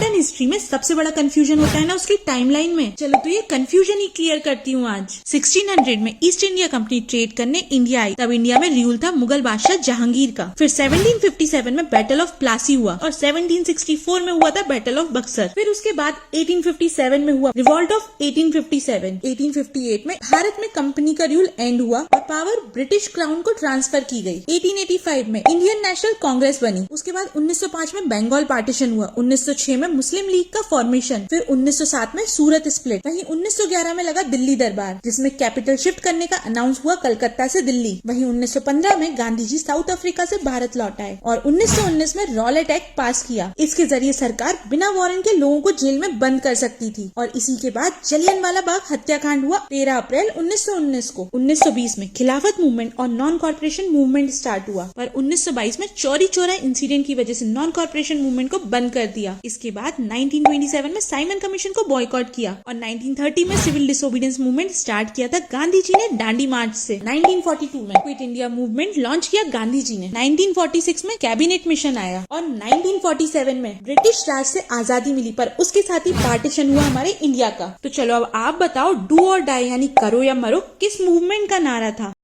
Modern history में सबसे बड़ा कंफ्यूजन होता है ना उसकी टाइमलाइन में। चलो तो ये कंफ्यूजन ही क्लियर करती हूँ आज। 1600 में ईस्ट इंडिया कंपनी ट्रेड करने इंडिया आई। तब इंडिया में रूल था मुगल बादशाह जहांगीर का। फिर 1757 में बैटल ऑफ प्लासी हुआ और 1764 में हुआ था बैटल ऑफ बक्सर। फिर उसके बाद 1857 में हुआ रिवॉल्ट ऑफ 1857। 1858 में भारत में कंपनी का रूल एंड हुआ और पावर ब्रिटिश क्राउन को ट्रांसफर की गई। 1885 में इंडियन नेशनल कांग्रेस बनी। उसके बाद 1905 में बंगाल पार्टीशन हुआ। 1906 में मुस्लिम लीग का फॉर्मेशन। फिर 1907 में सूरत स्प्लिट। वहीं 1911 में लगा दिल्ली दरबार, जिसमें कैपिटल शिफ्ट करने का अनाउंस हुआ कलकत्ता से दिल्ली। वहीं 1915 में गांधी जी साउथ अफ्रीका से भारत लौट आए और 1919 में रॉलेट एक्ट पास किया। इसके जरिए सरकार बिना वारंट के लोगों को जेल में बंद कर सकती थी। और इसी के बाद जलियांवाला बाग हत्याकांड हुआ 13 अप्रैल 1919 को। 1920 में खिलाफत मूवमेंट और नॉन कॉर्पोरेशन मूवमेंट स्टार्ट हुआ, पर 1922 में चौरी चौरा इंसिडेंट की वजह से नॉन कॉर्पोरेशन मूवमेंट को बंद कर दिया। इसके बाद 1927 में साइमन कमीशन को बॉयकॉट किया और 1930 में सिविल डिसोबीडियंस मूवमेंट स्टार्ट किया था गांधी जी ने दांडी मार्च से। 1942 में क्विट इंडिया मूवमेंट लॉन्च किया गांधी जी ने। 1946 में कैबिनेट मिशन आया और 1947 में ब्रिटिश राज से आजादी मिली, पर उसके साथ ही पार्टीशन हुआ हमारे इंडिया का। तो चलो अब आप बताओ, डू और डाई यानी करो या मरो किस मूवमेंट का नारा था?